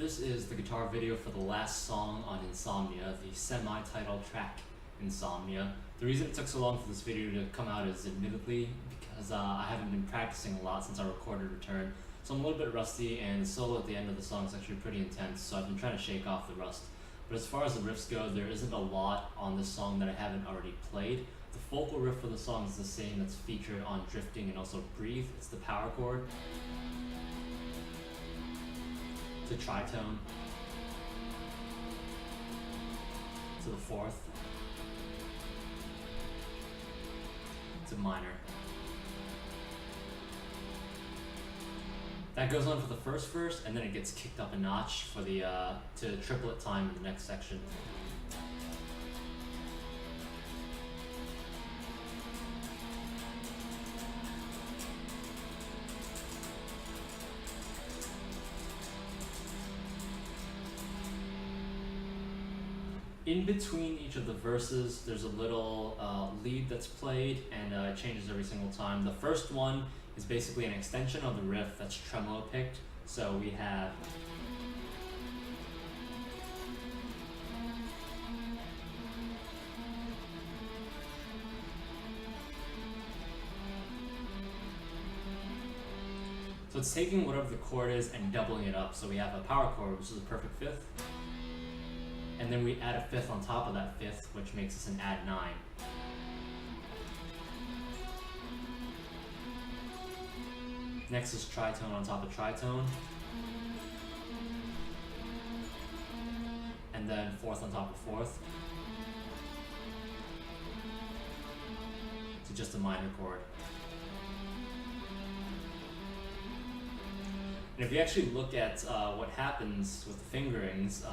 This is the guitar video for the last song on Insomnia, the semi-title track Insomnia. The reason it took so long for this video to come out is admittedly because I haven't been practicing a lot since I recorded Return, so I'm a little bit rusty, and the solo at the end of the song is actually pretty intense, so I've been trying to shake off the rust. But as far as the riffs go, there isn't a lot on this song that I haven't already played. The vocal riff for the song is the same that's featured on Drifting and also Breathe. It's the power chord. To tritone, to the fourth, to minor. That goes on for the first verse, and then it gets kicked up a notch for the to triplet time in the next section. In between each of the verses, there's a little lead that's played, and it changes every single time. The first one is basically an extension of the riff that's tremolo picked. So we have so it's taking whatever the chord is and doubling it up. So we have a power chord, which is a perfect fifth. And then we add a fifth on top of that fifth, which makes us an add 9. Next is tritone on top of tritone. And then fourth on top of fourth. To just a minor chord. And if you actually look at what happens with the fingerings,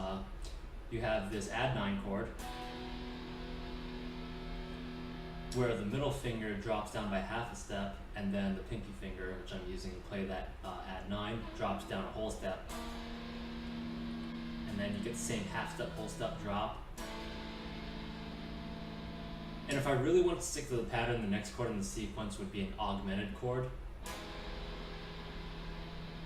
you have this add 9 chord, where the middle finger drops down by half a step, and then the pinky finger, which I'm using to play that add 9, drops down a whole step. And then you get the same half step, whole step drop. And if I really want to stick to the pattern, the next chord in the sequence would be an augmented chord.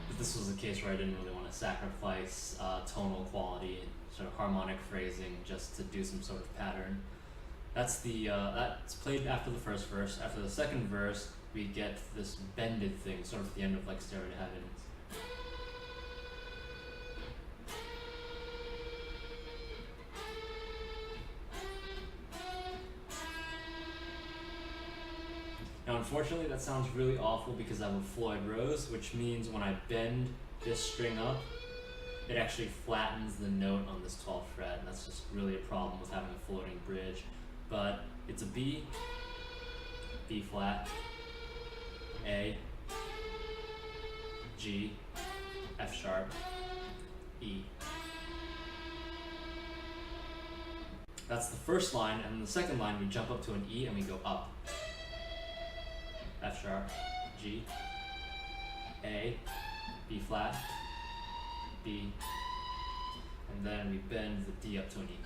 If this was the case where I didn't really want to sacrifice tonal quality and sort of harmonic phrasing just to do some sort of pattern. That's played after the first verse. After the second verse, we get this bended thing, sort of at the end of like Stairway to Heaven. Now unfortunately that sounds really awful because I have a Floyd Rose, which means when I bend this string up, it actually flattens the note on this 12th fret, and that's just really a problem with having a floating bridge. But it's a B, B flat, A, G, F sharp, E. That's the first line, and in the second line we jump up to an E and we go up. F sharp, G, A, B flat, B, and then we bend the D up to an E.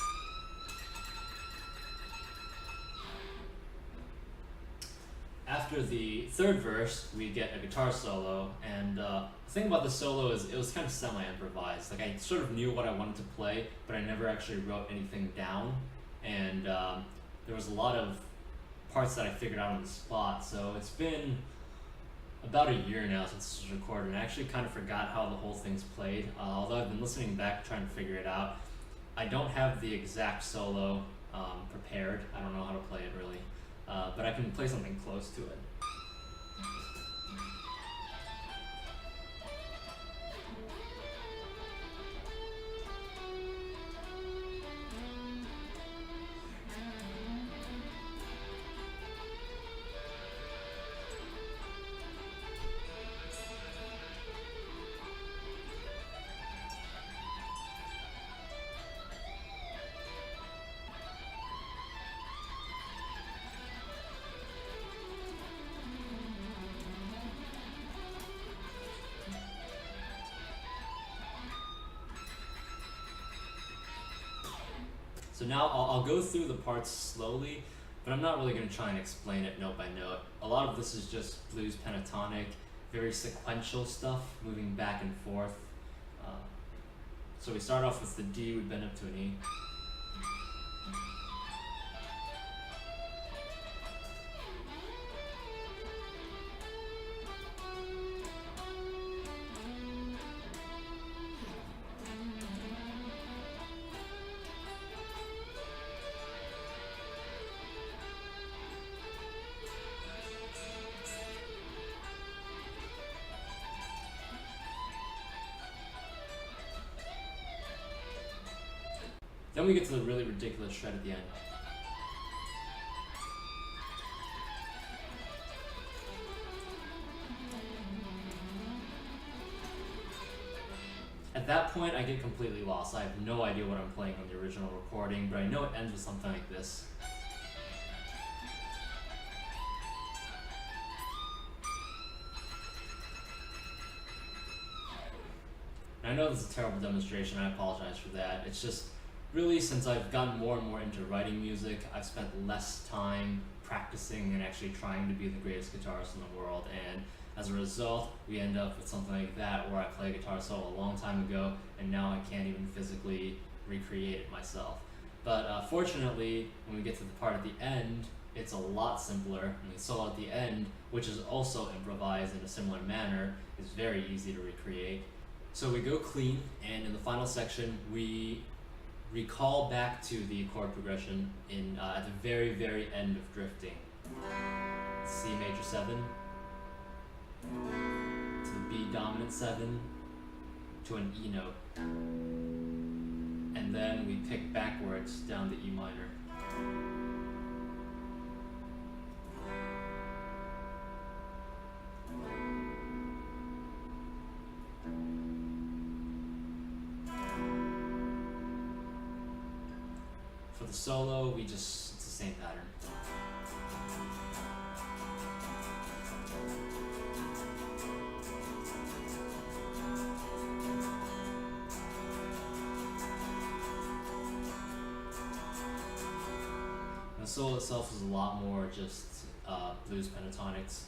After the third verse, we get a guitar solo, and the thing about the solo is it was kind of semi-improvised. Like I sort of knew what I wanted to play, but I never actually wrote anything down, and there was a lot of parts that I figured out on the spot, so it's been about a year now since this was recorded, and I actually kind of forgot how the whole thing's played. Although I've been listening back trying to figure it out, I don't have the exact solo prepared. I don't know how to play it really, but I can play something close to it. So now I'll go through the parts slowly, but I'm not really going to try and explain it note by note. A lot of this is just blues pentatonic, very sequential stuff, moving back and forth. So we start off with the D, we bend up to an E. Then we get to the really ridiculous shred at the end. At that point, I get completely lost. I have no idea what I'm playing on the original recording, but I know it ends with something like this. And I know this is a terrible demonstration, I apologize for that. It's just really, since I've gotten more and more into writing music, I've spent less time practicing and actually trying to be the greatest guitarist in the world, and as a result, we end up with something like that where I play a guitar solo a long time ago and now I can't even physically recreate it myself. But fortunately, when we get to the part at the end, it's a lot simpler, and the solo at the end, which is also improvised in a similar manner, is very easy to recreate. So we go clean, and in the final section, we recall back to the chord progression at the very, very end of drifting. C major 7, to the B dominant 7, to an E note. And then we pick backwards down to E minor. For the solo, it's the same pattern. And the solo itself is a lot more just blues pentatonics.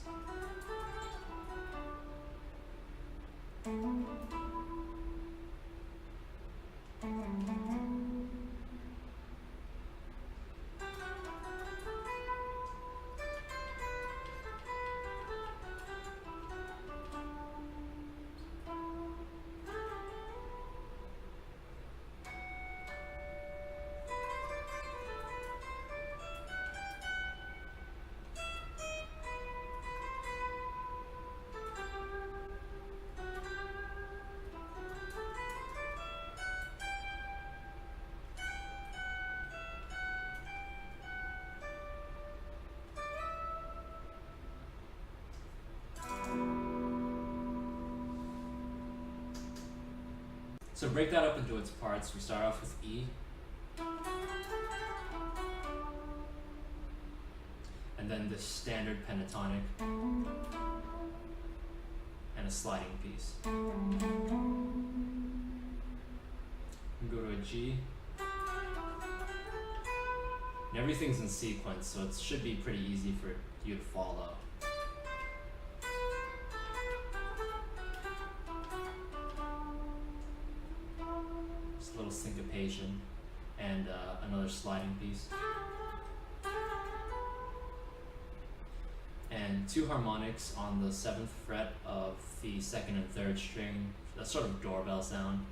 So break that up into its parts. We start off with E. And then the standard pentatonic. And a sliding piece. We go to a G. And everything's in sequence, so it should be pretty easy for you to follow. Just a little syncopation and another sliding piece. And two harmonics on the 7th fret of the 2nd and 3rd string, that sort of doorbell sound.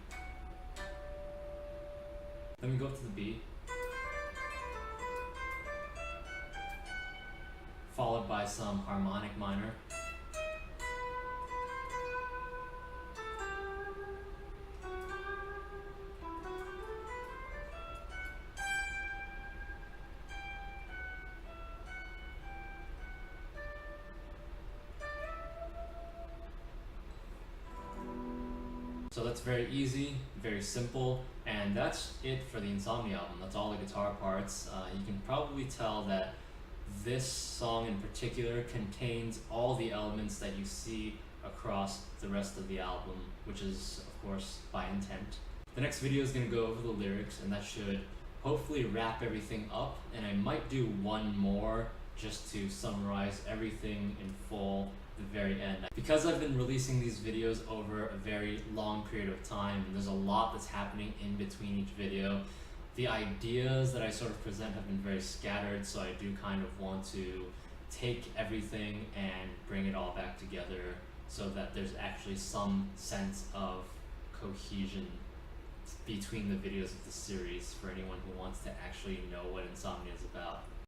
Then we go up to the B, followed by some harmonic minor. So that's very easy, very simple, and that's it for the Insomnia album. That's all the guitar parts. You can probably tell that this song in particular contains all the elements that you see across the rest of the album, which is, of course, by intent. The next video is going to go over the lyrics, and that should hopefully wrap everything up, and I might do one more just to summarize everything in full the very end. Because I've been releasing these videos over a very long period of time, and there's a lot that's happening in between each video, the ideas that I sort of present have been very scattered, so I do kind of want to take everything and bring it all back together so that there's actually some sense of cohesion between the videos of the series for anyone who wants to actually know what Insomnia is about.